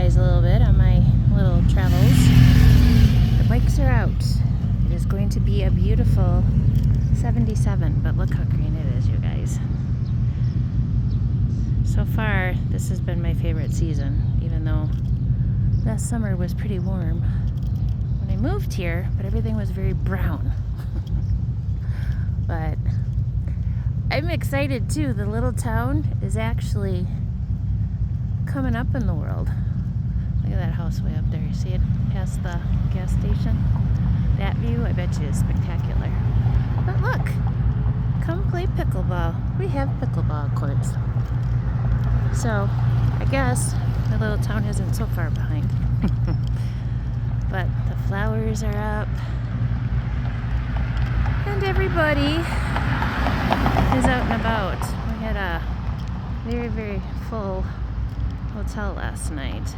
guys a little bit on my little travels. The bikes are out. It is going to be a beautiful 77, but look how green it is, you guys. So far, this has been my favorite season, even though last summer was pretty warm when I moved here, but everything was very brown. But I'm excited too. The little town is actually coming up in the world. Look at that house way up there. You see it past the gas station? That view, I bet you, is spectacular. But look, come play pickleball. We have pickleball courts. So I guess the little town isn't so far behind. But the flowers are up. And everybody is out and about. We had a very, very full hotel last night.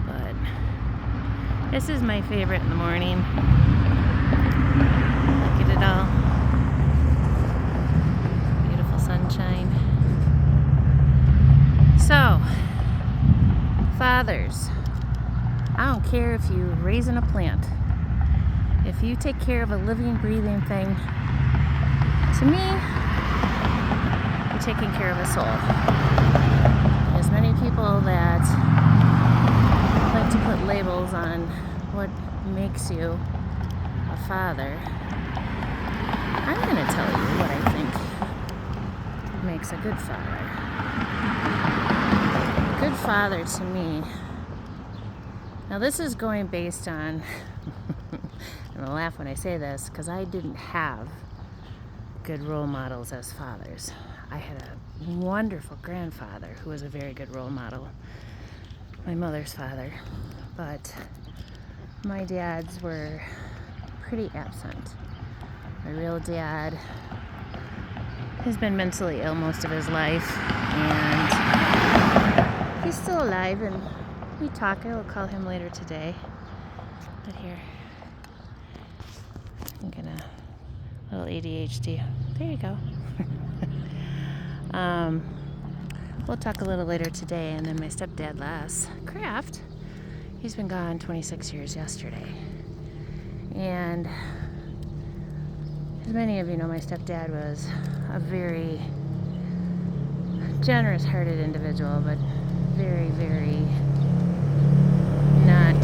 But this is my favorite in the morning. Look at it all. Beautiful sunshine. So, fathers, I don't care if you're raising a plant. If you take care of a living, breathing thing, to me, you're taking care of a soul. There's many people that like to put labels on what makes you a father. I'm going to tell you what I think makes a good father. A good father to me, now this is going based on, I'm going to laugh when I say this, because I didn't have good role models as fathers. I had a wonderful grandfather who was a very good role model, my mother's father, but my dads were pretty absent. My real dad has been mentally ill most of his life, and he's still alive, and we talk. I will call him later today. But here, I'm gonna, little ADHD. There you go. We'll talk a little later today, and then my stepdad, Les Kraft, he's been gone 26 years yesterday. And as many of you know, my stepdad was a very generous-hearted individual, but very, very not,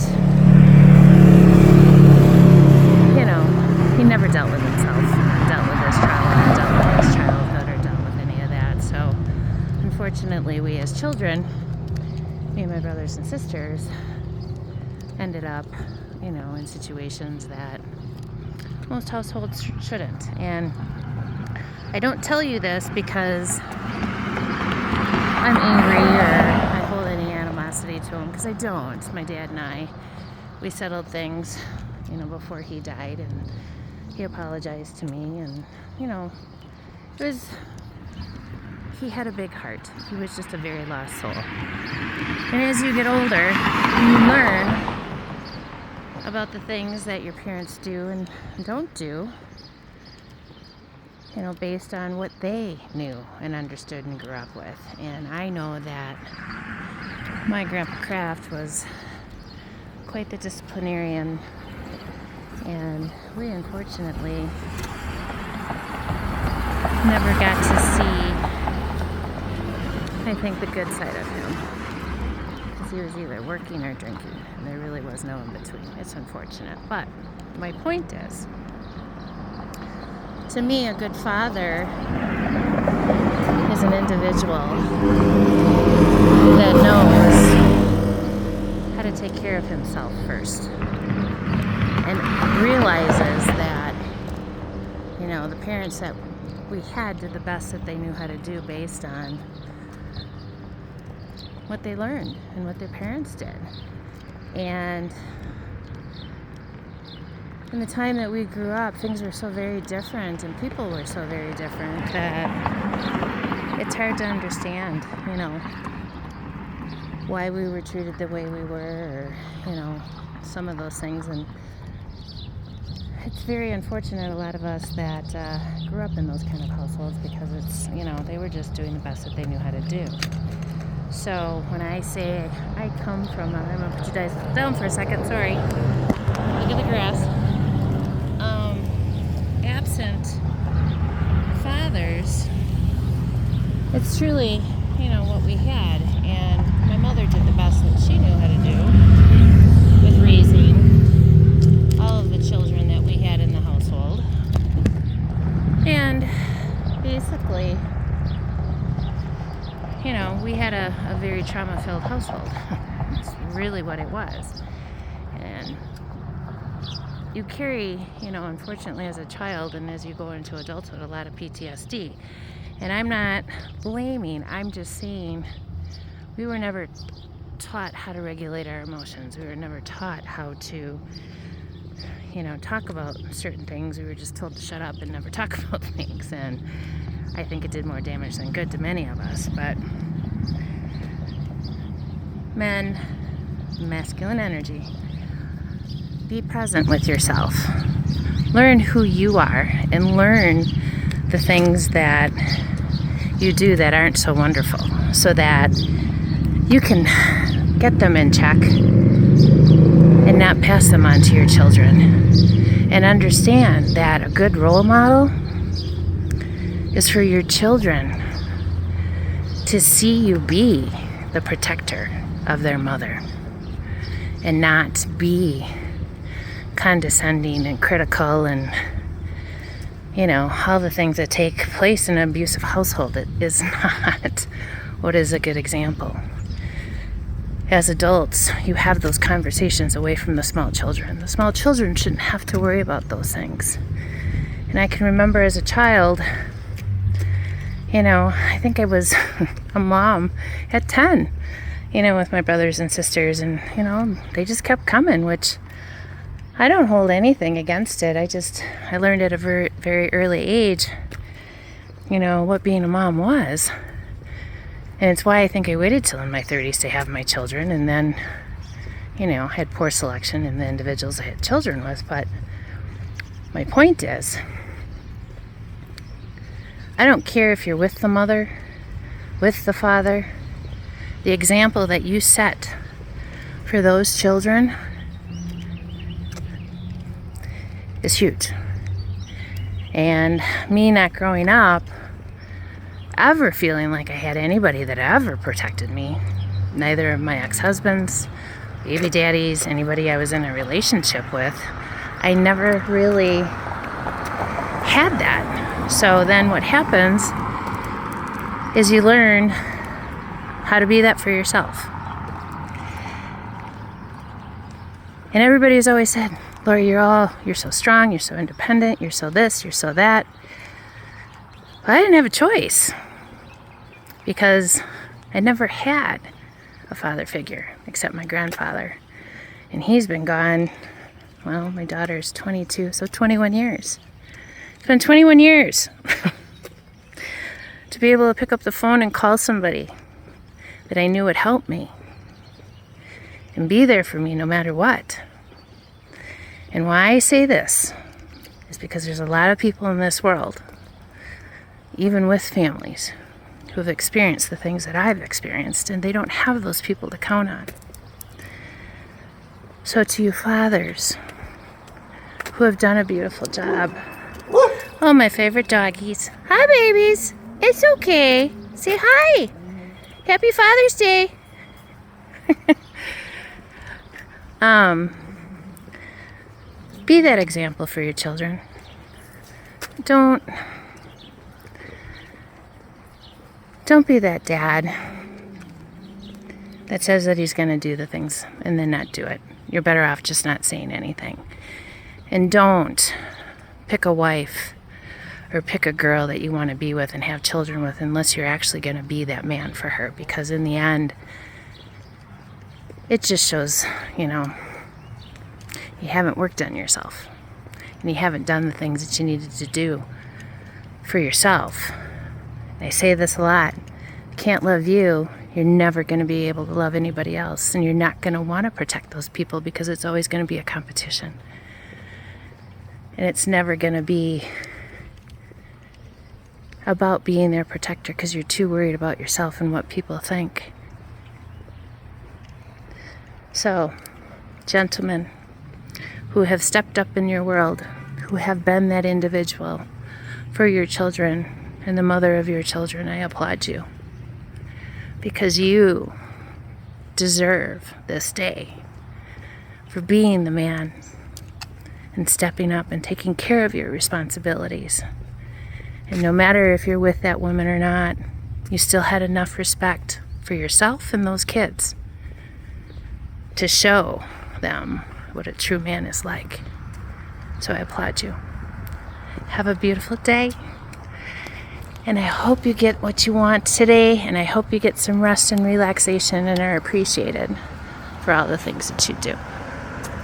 you know, he never dealt with himself, dealt with his trauma, dealt with his childhood, or dealt with any of that. So unfortunately, we as children, me and my brothers and sisters, ended up, you know, in situations that most households shouldn't. And I don't tell you this because I'm angry or I hold any animosity to him, because I don't. My dad and I, we settled things, you know, before he died, and he apologized to me, and, you know, he had a big heart. He was just a very lost soul. And as you get older, you learn about the things that your parents do and don't do, you know, based on what they knew and understood and grew up with. And I know that my Grandpa Kraft was quite the disciplinarian, and we unfortunately never got to see, I think, the good side of him, because he was either working or drinking, and there really was no in between. It's unfortunate, but my point is, to me, a good father is an individual that knows how to take care of himself first, and realizes that, you know, the parents that we had did the best that they knew how to do based on what they learned and what their parents did. And in the time that we grew up, things were so very different, and people were so very different, that it's hard to understand, you know, why we were treated the way we were, or, you know, some of those things. And it's very unfortunate, a lot of us that grew up in those kind of households, because it's, you know, they were just doing the best that they knew how to do. So when I say I come from, I'm going to put you guys down for a second, sorry. Look at the grass. Absent fathers, it's truly, what we had. And my mother did the best that she knew how to do with raising all of the children that we had in the household. And basically, we had a very trauma-filled household. That's really what it was. And you carry, unfortunately as a child and as you go into adulthood, a lot of PTSD. And I'm not blaming, I'm just saying we were never taught how to regulate our emotions. We were never taught how to, talk about certain things. We were just told to shut up and never talk about things. And I think it did more damage than good to many of us. But men, masculine energy, be present with yourself. Learn who you are and learn the things that you do that aren't so wonderful so that you can get them in check and not pass them on to your children. And understand that a good role model is for your children to see you be the protector of their mother and not be condescending and critical and all the things that take place in an abusive household. It is not what is a good example. As adults, you have those conversations away from the small children. The small children shouldn't have to worry about those things. And I can remember as a child, I think I was a mom at 10, with my brothers and sisters, and, they just kept coming, which I don't hold anything against it. I learned at a very, very early age, what being a mom was. And it's why I think I waited till in my 30s to have my children, and then, had poor selection in the individuals I had children with. But my point is, I don't care if you're with the mother, with the father, the example that you set for those children is huge. And me not growing up, ever feeling like I had anybody that ever protected me, neither of my ex-husbands, baby daddies, anybody I was in a relationship with, I never really had that. So then what happens is you learn how to be that for yourself. And everybody's always said, Lori, you're so strong, you're so independent, you're so this, you're so that. But I didn't have a choice because I never had a father figure except my grandfather. And he's been gone, well, my daughter's 22, so 21 years. It's been 21 years to be able to pick up the phone and call somebody that I knew would help me and be there for me no matter what. And why I say this is because there's a lot of people in this world, even with families, who have experienced the things that I've experienced, and they don't have those people to count on. So to you fathers who have done a beautiful job. Oh, my favorite doggies. Hi, babies. It's okay. Say hi. Happy Father's Day. Be that example for your children. Don't be that dad that says that he's going to do the things and then not do it. You're better off just not saying anything. And don't pick a wife or pick a girl that you want to be with and have children with unless you're actually going to be that man for her. Because in the end, it just shows, you haven't worked on yourself. And you haven't done the things that you needed to do for yourself. I say this a lot. If you can't love you, you're never going to be able to love anybody else. And you're not going to want to protect those people because it's always going to be a competition. And it's never going to be about being their protector because you're too worried about yourself and what people think. So, gentlemen who have stepped up in your world, who have been that individual for your children and the mother of your children, I applaud you. Because you deserve this day for being the man and stepping up and taking care of your responsibilities. And no matter if you're with that woman or not, you still had enough respect for yourself and those kids to show them what a true man is like. So I applaud you. Have a beautiful day. And I hope you get what you want today, and I hope you get some rest and relaxation and are appreciated for all the things that you do.